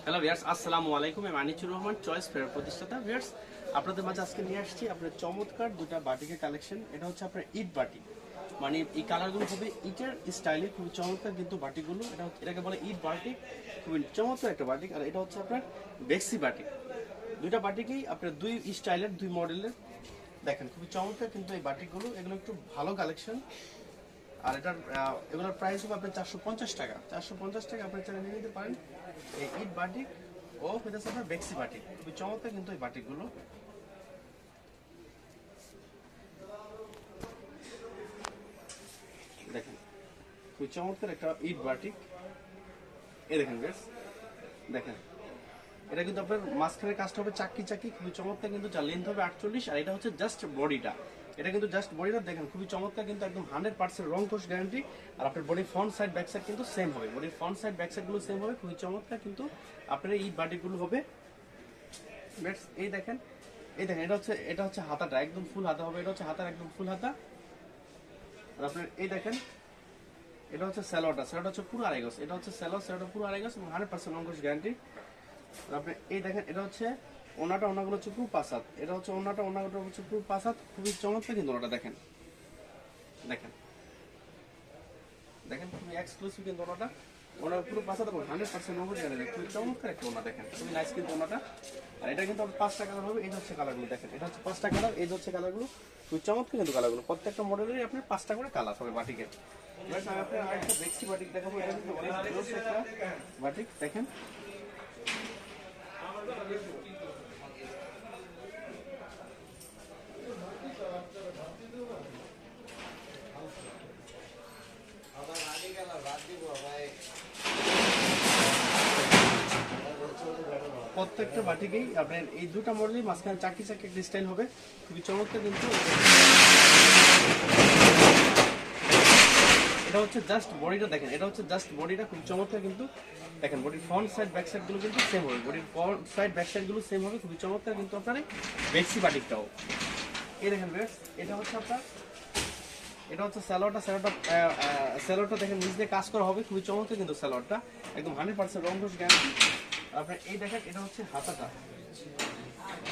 Hello viewers, আসসালামু আলাইকুম। আমি আনিচুর রহমান, চয়েস ফেয়ার প্রতিষ্ঠাতা। ভিউয়ার্স, আপনাদের মাঝে আজকে নিয়ে আসছি আপনার চমৎকার দুটো বাটিকের কালেকশন। এটা হচ্ছে আপনার ইট বাটিক, মানে এই কালারগুলো হবে ইটের স্টাইলে, খুবই চমৎকার কিন্তু বাটিকগুলো। এটাকে বলে ইট বাটিক, খুবই চমৎকার একটা বাটিক। আর এটা হচ্ছে আপনার বেক্সি বাটিক। দুইটা বাটিকেই আপনার দুই স্টাইলের, দুই মডেলের। দেখেন খুবই চমৎকার কিন্তু এই বাটিকগুলো, এগুলো একটু ভালো কালেকশন। আর এটার এগুলোর প্রাইস হবে আপনার 450 টাকা। 450 টাকা আপনি চাইলে নিয়ে নিতে পারেন এই ইট বাটিক ও হইতেছে আপনার বেক্সি বাটিক। খুবই চমৎকার কিন্তু এই বাটিকগুলো। দেখেন খুবই চমৎকার একটা ইট বাটিক। এই দেখেন বেশ, দেখেন এটা কিন্তু আপনার মাঝখানে কাজটা হবে চাকি চাকি, খুবই চমৎকার কিন্তু। যার লেন্থ হবে 48, আর এটা হচ্ছে জাস্ট বডিটা। এটা কিন্তু জাস্ট বডিটা দেখেন খুবই চমৎকার কিন্তু, একদম 100% রং কোশ গ্যারান্টি। আর আপনার বডির ফ্রন্ট সাইড ব্যাক সাইড কিন্তু সেম হবে, বডির ফ্রন্ট সাইড ব্যাক সাইড গুলো সেম হবে। খুবই চমৎকার কিন্তু আপনার এই বাটিকগুলো হবে। এই দেখেন, এই দেখেন এটা হচ্ছে হাতাটা একদম ফুল হাতা হবে। এটা হচ্ছে হাতার একদম ফুল হাতা। আর আপনার এই দেখেন এটা হচ্ছে স্যালোয়ারটা হচ্ছে পুরো আড়াই গজ। এটা হচ্ছে স্যালোয়ারটা পুরো আড়াই গজ এবং 100% রং কোশ গ্যারান্টি। আপনি এই দেখেন এটা হচ্ছে ওনাগুলো হচ্ছে পুরো পাসাত। এটা হচ্ছে ওনাগুলো হচ্ছে পুরো পাসাত। খুবই চমৎকার কিন্তু ওনাটা দেখেন, দেখেন দেখেন খুবই এক্সক্লুসিভ কিন্তু ওনাটা। ওনার পুরো পাসাত এবং 100% নম্বর জানেন। খুবই চমৎকার একটা ওনা, দেখেন খুবই নাইস কিন্তু ওনাটা। আর এটা কিন্তু 5টা কালার হবে। এই হচ্ছে কালারগুলো, দেখেন এটা হচ্ছে 5টা কালার। এই হচ্ছে কালারগুলো, খুবই চমৎকার কিন্তু কালারগুলো। প্রত্যেকটা মডেলেরই আপনার 5টা করে কালার হবে বাটিকের। আমি আপনার আরেকটা বেক্সি বাটিক দেখাবো। এটা কিন্তু অনেক জোস একটা বাটিক, দেখেন প্রত্যেকটা বাটিকেই আপনার এই দুটো মডেলই মাঝখানে চাকি চাকি একটা স্টাইল হবে। খুবই চমৎকার কিন্তু। এটা হচ্ছে জাস্ট বডিটা, দেখেন এটা হচ্ছে জাস্ট বডিটা, খুব চমৎকার কিন্তু। দেখেন বডির ফ্রন্ট সাইড ব্যাক সাইড গুলো কিন্তু সেম হবে, বডির ফ্রন্ট সাইড ব্যাক সাইড গুলো সেম হবে। খুবই চমৎকার কিন্তু আপনার বেক্সি বাটিকটাও। এই দেখেন বেশ, এটা হচ্ছে আপনার এটা হচ্ছে স্যালোয়ারটা দেখেন নিচ দিয়ে কাজ করা হবে। খুবই চমৎকার কিন্তু স্যালোয়ারটা একদম 100% রং কোশ গ্যারান্টি। আপনার এই দেখেন এটা হচ্ছে হাতাটা,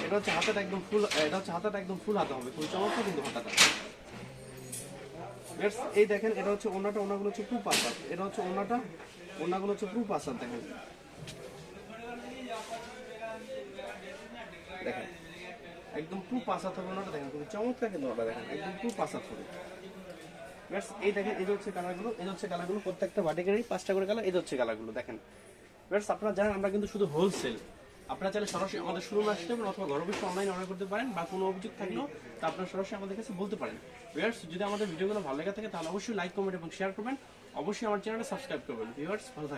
এটা হচ্ছে হাতাটা একদম ফুল, এটা হচ্ছে হাতাটা একদম ফুল হাতা হবে। খুবই চমৎকার কিন্তু হাতাটা। এই দেখেন এটা হচ্ছে ওনাগুলো হচ্ছে পুরো পাসাত। এটা হচ্ছে ওনাগুলো হচ্ছে পুরো পাসাত। দেখেন দেখেন একদম পুরো পাসাত হবে ওনাটা। দেখেন খুবই চমৎকার কিন্তু ওটা, দেখেন একদম পুরো পাসাত হবে। এই দেখেন এই হচ্ছে কালারগুলো, প্রত্যেকটা বাটিকেরই 5টা করে কালার। এই হচ্ছে কালারগুলো দেখেন। আপনারা জানেন আমরা কিন্তু শুধু হোলসেল। আপনারা চাইলে সরাসরি আমাদের শোরুমে আসতে পারেন অথবা ঘরে বসে অনলাইনে অর্ডার করতে পারেন, বা কোনো অভিযোগ থাকলেও তা আপনারা সরাসরি আমাদের কাছে বলতে পারেন। ভিউয়ার্স, যদি আমাদের ভিডিওগুলো ভালো লেগে থাকে তাহলে অবশ্যই লাইক, কমেন্ট এবং শেয়ার করবেন। অবশ্যই আমার চ্যানেলটা সাবস্ক্রাইব করবেন। ভিউয়ার্স, ভালো থাকবেন।